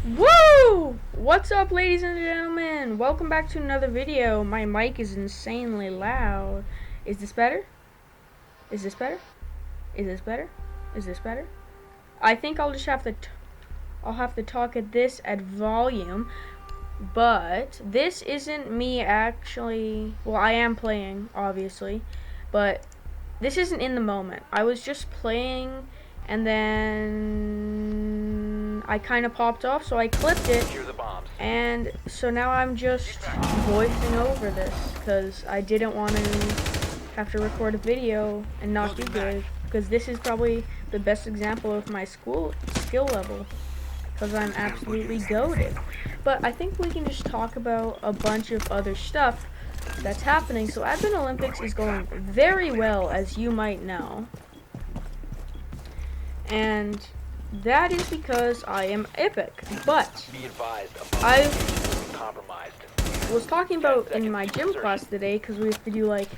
Woo! What's up, ladies and gentlemen? Welcome back to another video. My mic is insanely loud. Is this better? Is this better? Is this better? Is this better? I think I'll just have to I'll have to talk at this at volume. But this isn't me actually. Well, I am playing, obviously, but this isn't in the moment. I was just playing, and then I kind of popped off, so I clipped it, and so now I'm just voicing over this because I didn't want to have to record a video and not do good, because this is probably the best example of my skill level, because I'm absolutely goated. But I think we can just talk about a bunch of other stuff that's happening. So Advent Olympics is going very well, as you might know. And that is because I am epic. But I was talking about in my gym class today, because we have to do like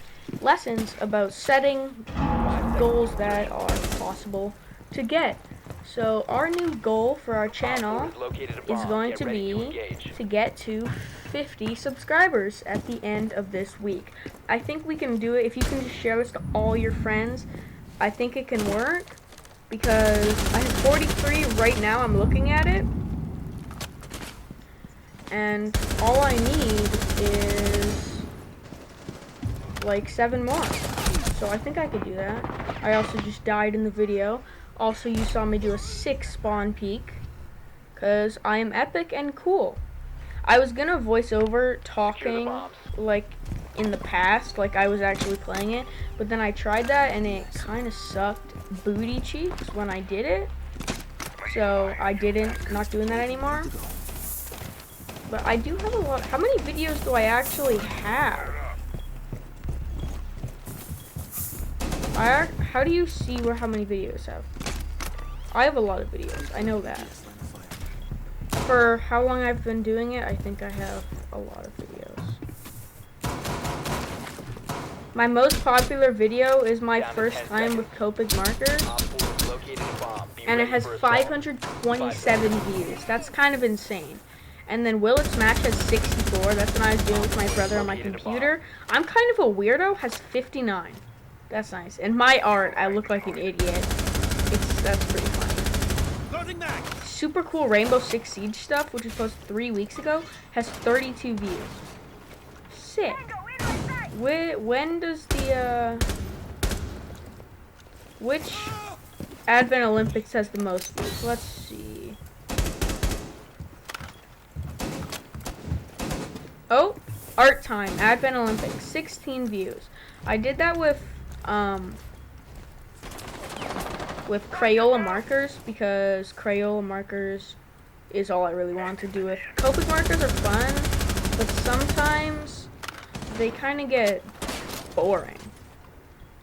lessons about setting goals that are possible to get. So our new goal for our channel is going to be to get to 50 subscribers at the end of this week. I think we can do it. If you can just share this to all your friends, I think it can work, because I have 43 right now. I'm looking at it, and all I need is like 7 more. So I think I could do that. I also just died in the video. Also, you saw me do a 6 spawn peak, because I am epic and cool. I was gonna voice over talking like in the past, like I was actually playing it, but then I tried that and it kind of sucked booty cheeks when I did it. So I not doing that anymore. But I do have a lot. How many videos do I actually have? How do you see how many videos I have? I have a lot of videos. I know that. For how long I've been doing it, I think I have a lot of videos. My most popular video is my first time with Copic markers, and it has 527 views. That's kind of insane. And then Will It Match has 64. That's when I was doing with my brother on my computer. I'm kind of a weirdo, has 59. That's nice. And my art, I look like an idiot. That's pretty funny. Super cool Rainbow Six Siege stuff, which was posted 3 weeks ago, has 32 views. Sick. When does the which Advent Olympics has the most views? Let's see. Oh, art time, Advent Olympics, 16 views. I did that with Crayola markers, because Crayola markers is all I really want to do with. Copic markers are fun, but sometimes they kind of get boring.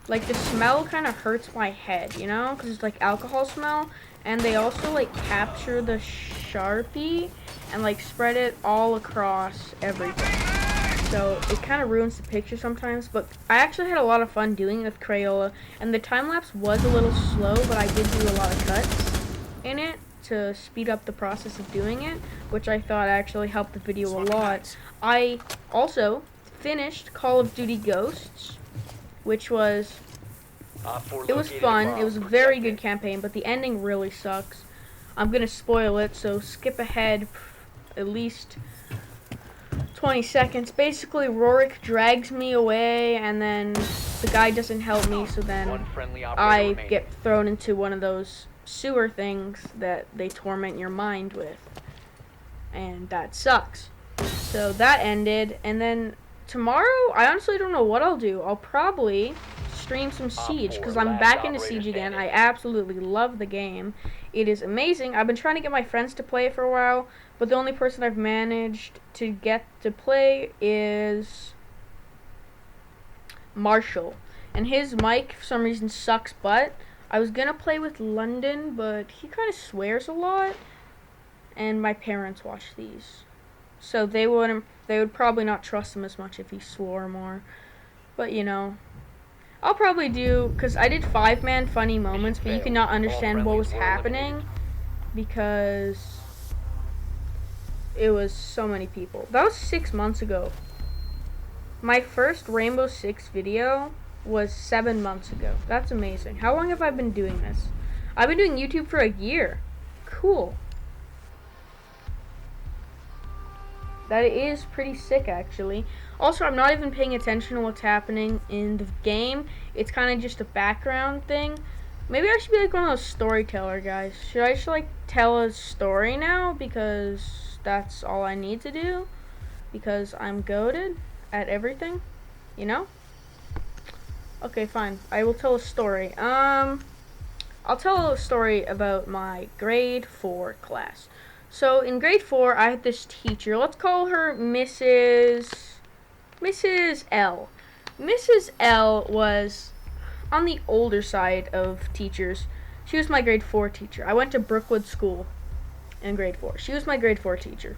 Like, the smell kind of hurts my head, you know, because it's like alcohol smell, and they also like capture the Sharpie and like spread it all across everything. So it kind of ruins the picture sometimes, but I actually had a lot of fun doing it with Crayola, and the time-lapse was a little slow, but I did do a lot of cuts in it to speed up the process of doing it, which I thought actually helped the video a lot. I also finished Call of Duty Ghosts, which was, it was fun. It was a very good campaign, but the ending really sucks. I'm gonna spoil it, so skip ahead at least 20 seconds. Basically, Rorik drags me away, and then the guy doesn't help me, so then I get thrown into one of those sewer things that they torment your mind with, and that sucks. So that ended, and then tomorrow, I honestly don't know what I'll do. I'll probably stream some Siege, because I'm back into Siege again. I absolutely love the game. It is amazing. I've been trying to get my friends to play it for a while, but the only person I've managed to get to play is Marshall. And his mic, for some reason, sucks butt. I was gonna play with London, but he kind of swears a lot, and my parents watch these, so they would probably not trust him as much if he swore more. But you know, I'll probably do, because I did 5-man funny moments, but you could not understand what was happening, because it was so many people. That was 6 months ago. My first Rainbow Six video was 7 months ago. That's amazing. How long have I been doing this? I've been doing YouTube for a year. Cool. That is pretty sick, actually. Also, I'm not even paying attention to what's happening in the game. It's kind of just a background thing. Maybe I should be like one of those storyteller guys. Should I just like tell a story now? Because that's all I need to do. Because I'm goated at everything. You know? Okay, fine. I will tell a story. I'll tell a story about my grade 4 class. So in grade 4, I had this teacher. Let's call her Mrs. L. Mrs. L was on the older side of teachers. She was my grade 4 teacher. I went to Brookwood School in grade 4. She was my grade 4 teacher.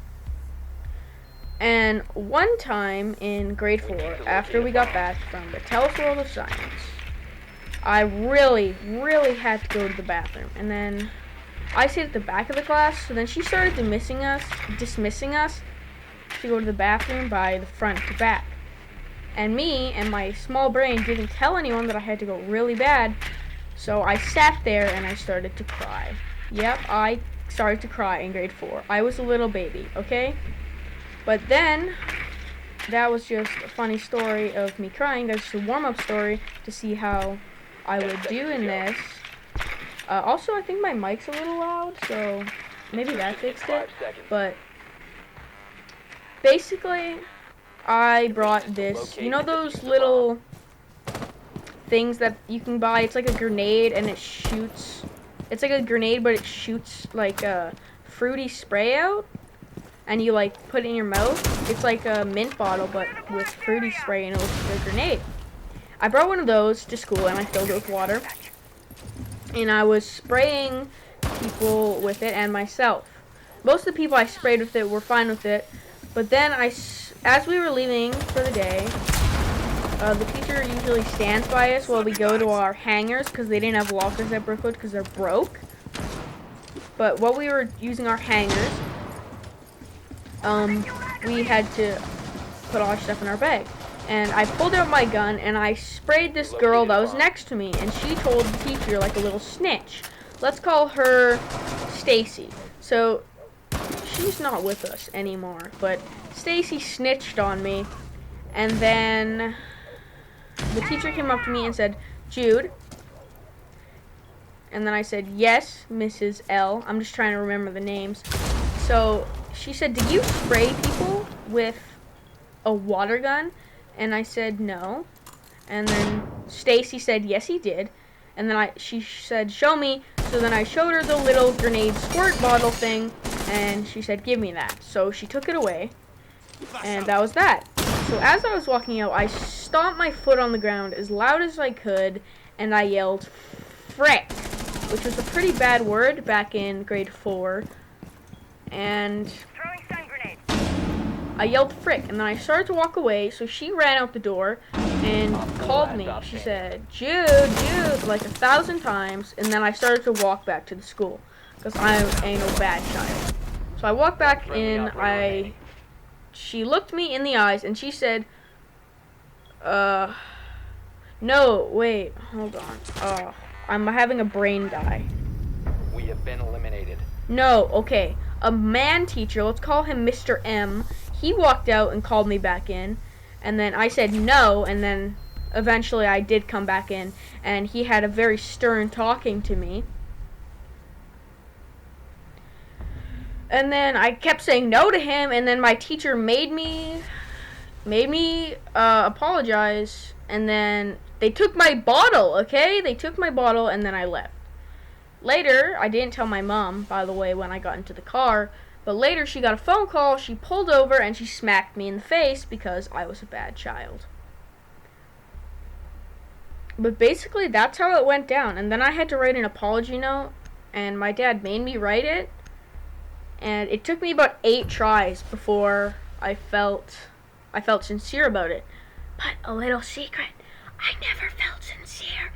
And one time in grade 4, after we got back from the Tell Us World of Science, I really had to go to the bathroom. And then I stayed at the back of the class, so then she started dismissing us to go to the bathroom by the front to back. And me and my small brain didn't tell anyone that I had to go really bad, so I sat there and I started to cry. Yep, I started to cry in grade 4. I was a little baby, okay? But then, that was just a funny story of me crying. That's just a warm-up story to see how I would do in this. Also, I think my mic's a little loud, so maybe that fixed it. But basically, I brought this, you know those little things that you can buy? It's like a grenade and it shoots. It's like a grenade, but it shoots like a fruity spray out. And you like put it in your mouth. It's like a mint bottle, but with fruity spray, and it looks like a grenade. I brought one of those to school and I filled it with water. And I was spraying people with it and myself. Most of the people I sprayed with it were fine with it. But then as we were leaving for the day, the teacher usually stands by us while we go to our hangars because they didn't have lockers at Brookwood because they're broke. But while we were using our hangars, we had to put all our stuff in our bag. And I pulled out my gun and I sprayed this girl that was next to me, and she told the teacher like a little snitch. Let's call her Stacy. So she's not with us anymore, but Stacy snitched on me, and then the teacher came up to me and said, "Jude." And then I said, "Yes, Mrs. L." I'm just trying to remember the names. So she said, "Did you spray people with a water gun?" And I said, "No." And then Stacy said, "Yes, he did." And then she said, "Show me." So then I showed her the little grenade squirt bottle thing, and she said, "Give me that." So she took it away, and that was that. So as I was walking out, I stomped my foot on the ground as loud as I could, and I yelled, "Frick," which was a pretty bad word back in grade 4. And I yelled frick, and then I started to walk away, so she ran out the door and called me. She said, "Jude, Jude," like 1,000 times, and then I started to walk back to the school, because I ain't no bad child. So I walked back in, she looked me in the eyes, and she said, no, wait, hold on, I'm having a brain die. We have been eliminated. No, okay, a man teacher, let's call him Mr. M, he walked out and called me back in, and then I said no, and then eventually I did come back in, and he had a very stern talking to me. And then I kept saying no to him, and then my teacher made me apologize, and then they took my bottle, okay? They took my bottle, and then I left. Later, I didn't tell my mom, by the way, when I got into the car, but later she got a phone call, she pulled over, and she smacked me in the face because I was a bad child. But basically, that's how it went down. And then I had to write an apology note, and my dad made me write it, and it took me about 8 tries before I felt sincere about it. But a little secret, I never felt sincere.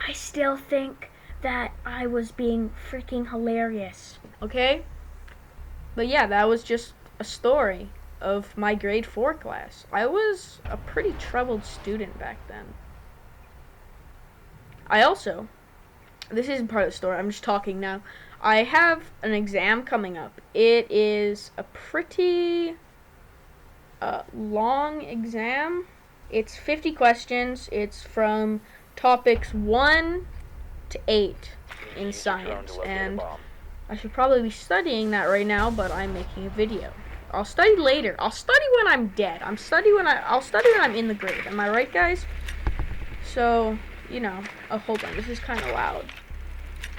I still think that I was being freaking hilarious, okay? But yeah, that was just a story of my grade 4 class. I was a pretty troubled student back then. I also, this isn't part of the story, I'm just talking now. I have an exam coming up. It is a pretty long exam. It's 50 questions. It's from topics 1 to 8 in science. And I should probably be studying that right now, but I'm making a video. I'll study later. I'll study when I'm dead. I'll study when I'm in the grave. Am I right, guys? So, you know. Oh, hold on. This is kind of loud.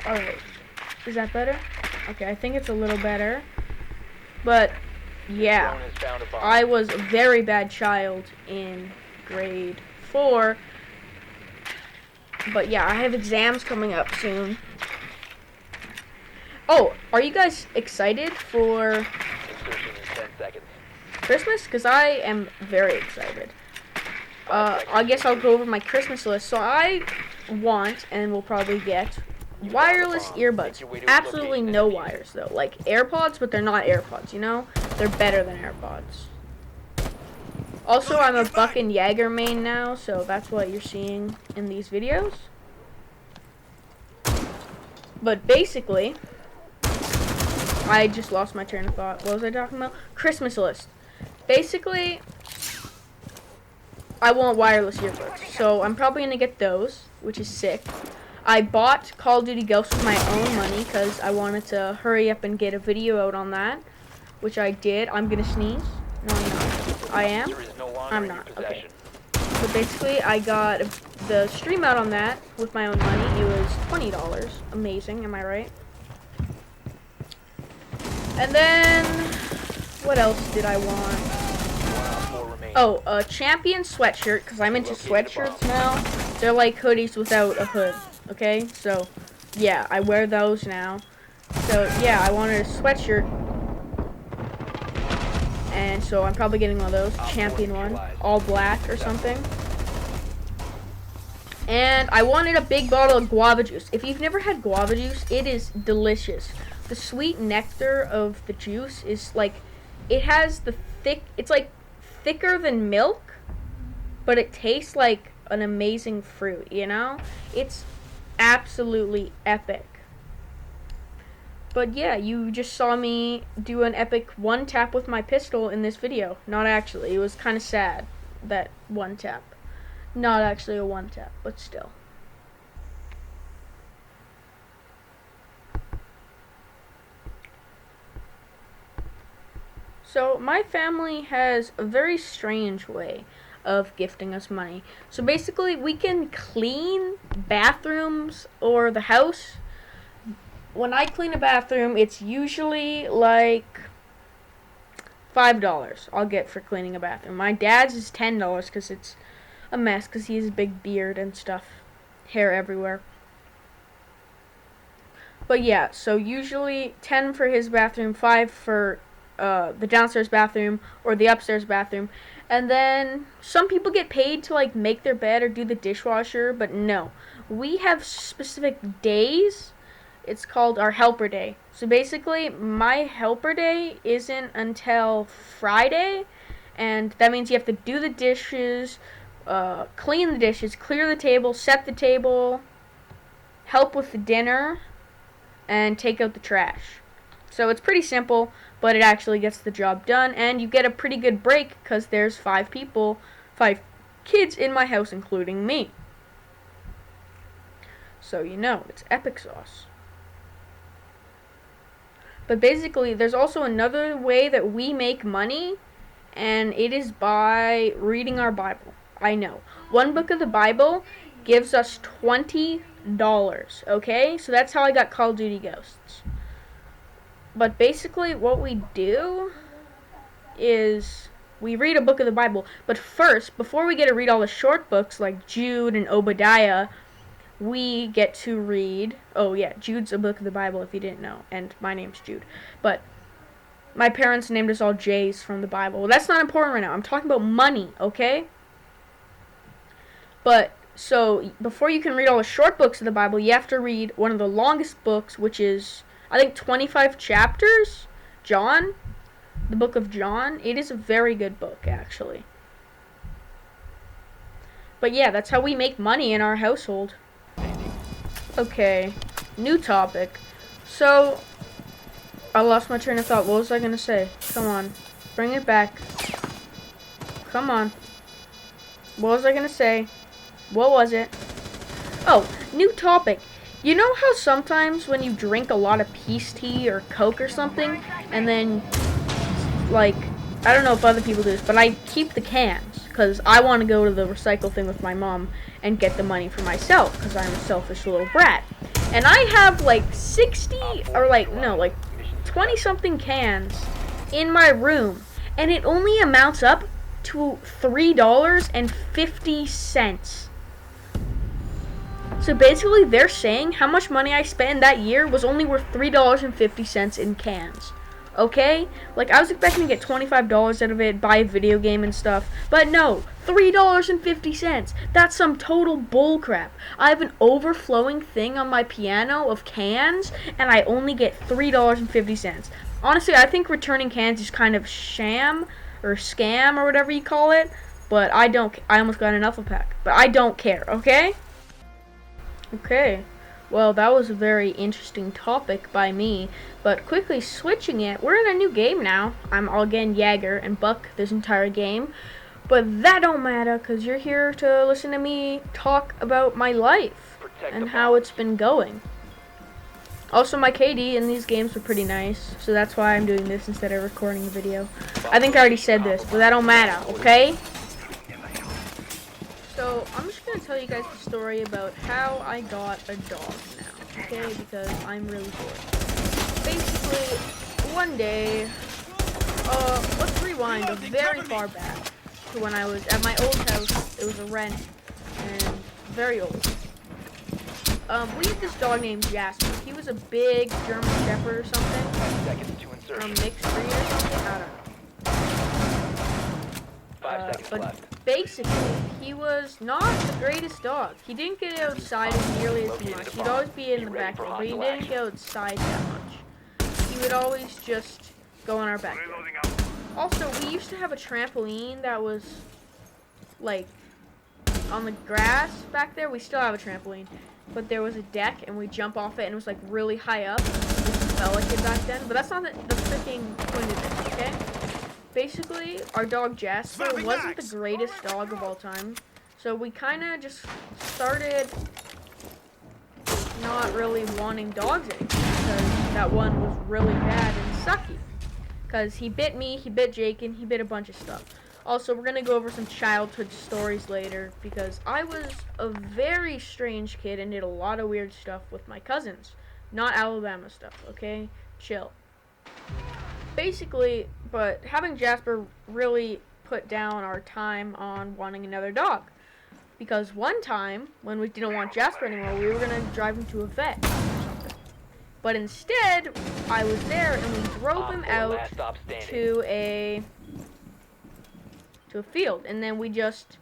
Alright. Is that better? Okay, I think it's a little better. But, yeah. I was a very bad child in grade 4. But, yeah, I have exams coming up soon. Oh, are you guys excited for Christmas? Because I am very excited. I guess I'll go over my Christmas list. So I want, and will probably get, wireless earbuds. Absolutely no wires, though. Like AirPods, but they're not AirPods, you know? They're better than AirPods. Also, I'm a Buck and Jaeger main now, so that's what you're seeing in these videos. But basically, I just lost my train of thought. What was I talking about? Christmas list. Basically, I want wireless earbuds, so I'm probably going to get those, which is sick. I bought Call of Duty Ghosts with my own money because I wanted to hurry up and get a video out on that, which I did. I'm going to sneeze. No, I'm not. I am? I'm not. Okay. But basically, I got the stream out on that with my own money. It was $20. Amazing, am I right? And then, what else did I want? Oh, a Champion sweatshirt, because I'm into sweatshirts now. They're like hoodies without a hood, okay? So, yeah, I wear those now. So, yeah, I wanted a sweatshirt. And so I'm probably getting one of those, Champion one, all black or something. And I wanted a big bottle of guava juice. If you've never had guava juice, it is delicious. The sweet nectar of the juice is like, it has the it's like thicker than milk, but it tastes like an amazing fruit, you know? It's absolutely epic. But yeah, you just saw me do an epic one tap with my pistol in this video. Not actually, it was kind of sad, that one tap. Not actually a one tap, but still. So my family has a very strange way of gifting us money. So basically, we can clean bathrooms or the house. When I clean a bathroom, it's usually like $5 I'll get for cleaning a bathroom. My dad's is $10 because it's a mess because he has a big beard and stuff. Hair everywhere. But yeah, so usually 10 for his bathroom, 5 for the downstairs bathroom or the upstairs bathroom. And then some people get paid to like make their bed or do the dishwasher, but no. We have specific days. It's called our helper day. So basically, my helper day isn't until Friday, and that means you have to do the dishes, clean the dishes, clear the table, set the table, help with the dinner, and take out the trash. So it's pretty simple, but it actually gets the job done, and you get a pretty good break because there's 5 kids in my house, including me. So you know, it's epic sauce. But basically, there's also another way that we make money, and it is by reading our Bible. I know. One book of the Bible gives us $20, okay? So that's how I got Call of Duty Ghosts. But basically, what we do is we read a book of the Bible. But first, before we get to read all the short books like Jude and Obadiah, we get to read, oh yeah, Jude's a book of the Bible if you didn't know, and my name's Jude. But my parents named us all J's from the Bible. Well, that's not important right now. I'm talking about money, okay? But, so, before you can read all the short books of the Bible, you have to read one of the longest books, which is, I think, 25 chapters, John. the book of John. It is a very good book, actually. But yeah, that's how we make money in our household. Okay, new topic. So, I lost my train of thought. What was I gonna say? Come on, bring it back. Come on. What was I gonna say? What was it? Oh, new topic. You know how sometimes when you drink a lot of peace tea or Coke or something, and then, like, I don't know if other people do this, but I keep the cans, because I want to go to the recycle thing with my mom and get the money for myself, because I'm a selfish little brat. And I have, like, 60, or, like, no, like, 20-something cans in my room, and it only amounts up to $3.50. So basically, they're saying how much money I spent that year was only worth $3.50 in cans. Okay? Like, I was expecting to get $25 out of it, buy a video game and stuff. But no, $3.50. That's some total bullcrap. I have an overflowing thing on my piano of cans, and I only get $3.50. Honestly, I think returning cans is kind of sham, or scam, or whatever you call it. But I almost got an alpha pack. But I don't care, okay? Okay, well, that was a very interesting topic by me, but quickly switching it, we're in a new game now. I'm all again Jaeger and Buck this entire game, but that don't matter, because you're here to listen to me talk about my life and how it's been going. Also, my KD in these games were pretty nice, so that's why I'm doing this instead of recording the video. I think I already said this, but that don't matter, okay? So, I'm just going to tell you guys the story about how I got a dog now, okay, because I'm really bored. Basically, one day, let's rewind very far back to when I was at my old house. It was a rent, and very old. We had this dog named Jasper. He was a big German Shepherd or something, mixed breed or something, I don't know. But basically, he was not the greatest dog. He didn't get outside nearly as much. He'd always be in the backyard, but he didn't get outside that much. He would always just go in our backyard. Also, we used to have a trampoline that was, like, on the grass back there. We still have a trampoline, but there was a deck, and we'd jump off it, and it was, like, really high up. We felt like it back then, but that's not the freaking point of this, okay? Basically, our dog Jasper wasn't the greatest dog of all time, so we kind of just started not really wanting dogs anymore, because that one was really bad and sucky. Because he bit me, he bit Jake, and he bit a bunch of stuff. Also, we're going to go over some childhood stories later, because I was a very strange kid and did a lot of weird stuff with my cousins. Not Alabama stuff, okay? Chill. Basically, but having Jasper really put down our time on wanting another dog. Because one time, when we didn't want Jasper anymore, we were going to drive him to a vet or something. But instead, I was there and we drove him out to a field. And then we just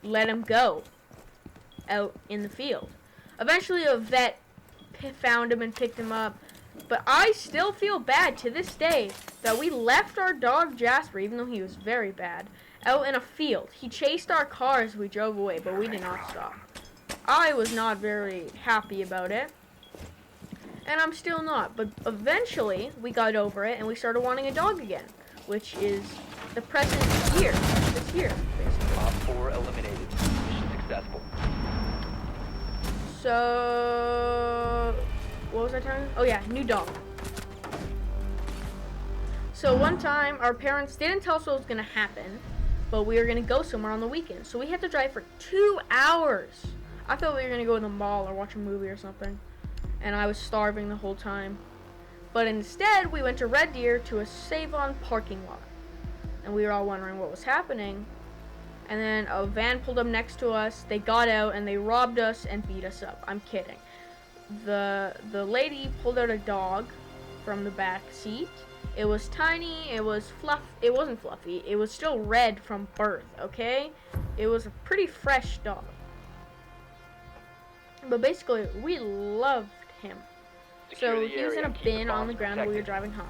let him go out in the field. Eventually, a vet found him and picked him up. But I still feel bad to this day that we left our dog Jasper, even though he was very bad, out in a field. He chased our car as we drove away, but we did not stop. I was not very happy about it, and I'm still not. But eventually, we got over it, and we started wanting a dog again, which is the present year, this year, basically. Top 4 eliminated. Mission successful. So... what was I telling you? Oh yeah, new dog. So one time, our parents didn't tell us what was going to happen, but we were going to go somewhere on the weekend. So we had to drive for 2 hours. I thought we were going to go to the mall or watch a movie or something. And I was starving the whole time. But instead, we went to Red Deer to a Save-On parking lot. And we were all wondering what was happening. And then a van pulled up next to us. They got out and they robbed us and beat us up. I'm kidding. The lady pulled out a dog from the back seat. It was tiny, it was it wasn't fluffy, it was still red from birth, okay? It was a pretty fresh dog. But basically, we loved him. So he was in a bin on the ground while we were driving home.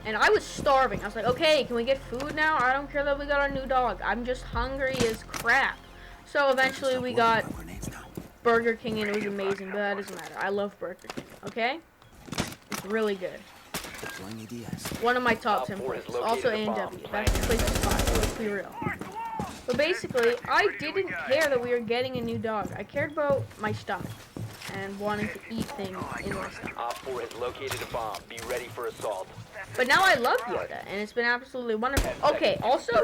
And I was starving. I was like, okay, can we get food now? I don't care that we got our new dog. I'm just hungry as crap. So eventually we got Burger King and it was amazing, but that doesn't matter. I love Burger King, okay? It's really good. One of my top 10 places. Also A&W. That's the place to spot. Let's be real. But basically, I didn't care that we were getting a new dog. I cared about my stomach and wanting to eat things in my stomach. Op 4 has located a bomb. Be ready for assault. But now I love Yoda, and it's been absolutely wonderful. Okay, also,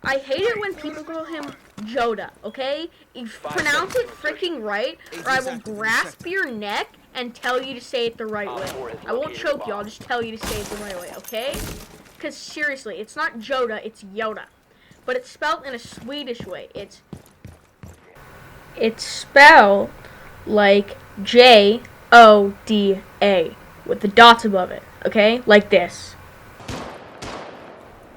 I hate it when people call him Joda, okay? You pronounce it freaking right, or I will grasp your neck and tell you to say it the right way. I won't choke you, I'll just tell you to say it the right way, okay? Because seriously, it's not Joda, it's Yoda. But it's spelled in a Swedish way. It's spelled like J-O-D-A with the dots above it, okay? Like this.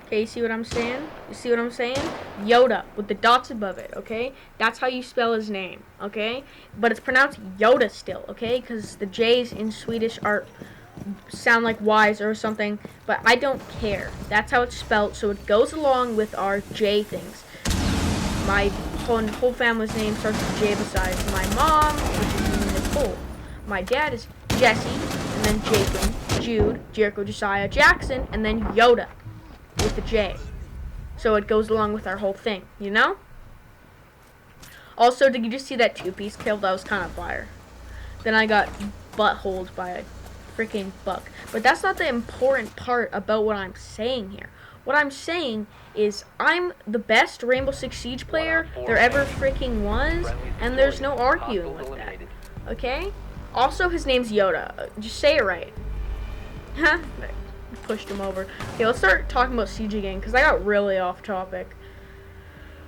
Okay, you see what I'm saying? You see what I'm saying? Yoda with the dots above it, okay? That's how you spell his name, okay? But it's pronounced Yoda still, okay? Because the J's in Swedish sound like Y's or something, but I don't care. That's how it's spelled, so it goes along with our J things. My whole family's name starts with J besides my mom, which is Nicole. My dad is Jesse, and then Jacob, Jude, Jericho, Josiah, Jackson, and then Yoda with the J. So it goes along with our whole thing, you know? Also, did you just see that two-piece kill? That was kind of fire. Then I got buttholed by a freaking buck. But that's not the important part about what I'm saying here. What I'm saying is I'm the best Rainbow Six Siege player there ever freaking was, and there's no arguing with that. Okay? Also, his name's Yoda. Just say it right. Huh? Pushed him over. Okay, let's start talking about Siege again, because I got really off topic.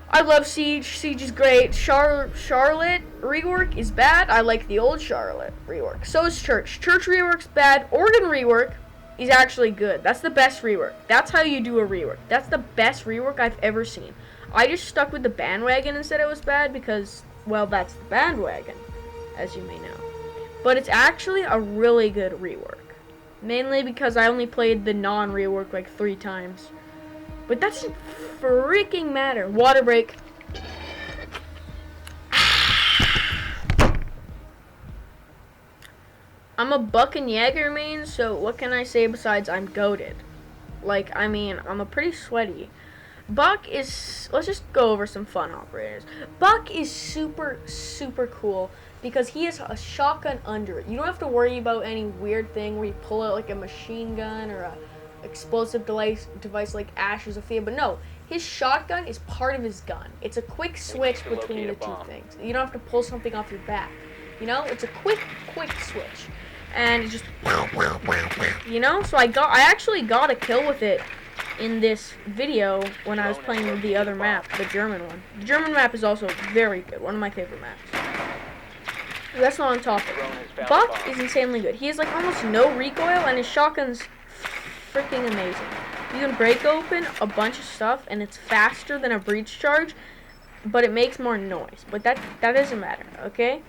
I love Siege. Siege is great. Charlotte rework is bad. I like the old Charlotte rework. So is Church. Church rework's bad. Oregon rework is actually good. That's the best rework. That's how you do a rework. That's the best rework I've ever seen. I just stuck with the bandwagon and said it was bad because, well, that's the bandwagon, as you may know. But it's actually a really good rework. Mainly because I only played the non-rework like 3 times. But that doesn't freaking matter. Water break. I'm a Buck and Jaeger main, so what can I say besides I'm goated? Like, I mean, I'm a pretty sweaty. Buck is, let's just go over some fun operators. Buck is super, super cool because he has a shotgun under it. You don't have to worry about any weird thing where you pull out like a machine gun or a explosive device like Ash or Zofia, but no, his shotgun is part of his gun. It's a quick switch between the two things. You don't have to pull something off your back. You know, it's a quick switch. And it's just, you know, so I actually got a kill with it in this video when I was playing the other map, the German one. The German map is also very good, one of my favorite maps. That's not on topic. Buck is insanely good. He has like almost no recoil and his shotgun's freaking amazing. You can break open a bunch of stuff and it's faster than a breach charge, but it makes more noise. But that doesn't matter, okay?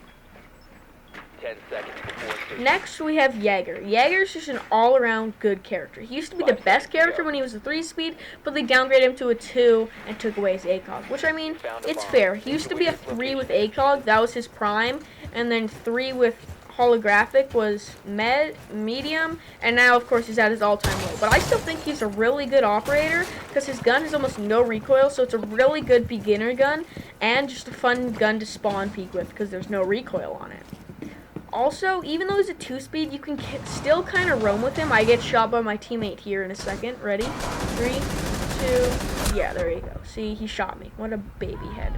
10 seconds before Next, we have Jaeger. Jaeger's just an all-around good character. He used to be the best character when he was a 3-speed, but they downgraded him to a 2 and took away his ACOG. Which, I mean, it's fair. He used to be a 3 with ACOG. That was his prime. And then 3 with holographic was medium. And now, of course, he's at his all-time low. But I still think he's a really good operator because his gun has almost no recoil. So it's a really good beginner gun and just a fun gun to spawn peek with because there's no recoil on it. Also, even though he's a 2-speed, you can still kind of roam with him. I get shot by my teammate here in a second. Ready? 3, 2, yeah, there you go. See, he shot me. What a baby head.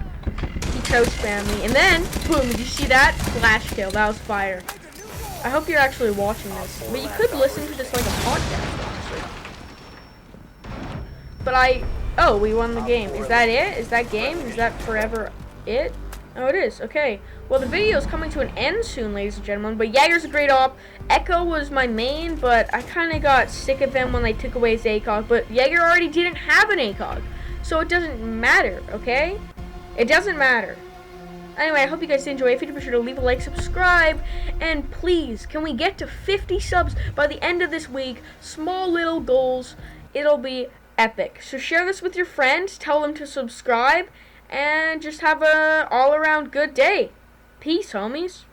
He toe spammed me. And then, boom, did you see that? Flash kill. That was fire. I hope you're actually watching this. But you could listen to this like a podcast, honestly. But oh, we won the game. Is that it? Is that game? Is that forever it? Oh, it is. Okay. Well, the video is coming to an end soon, ladies and gentlemen, but Jaeger's a great op. Echo was my main, but I kind of got sick of him when they took away his ACOG, but Jaeger already didn't have an ACOG, so it doesn't matter, okay? It doesn't matter. Anyway, I hope you guys enjoy. If you do, be sure to leave a like, subscribe, and please, can we get to 50 subs by the end of this week? Small little goals. It'll be epic. So share this with your friends, tell them to subscribe, and just have a all-around good day. Peace, homies.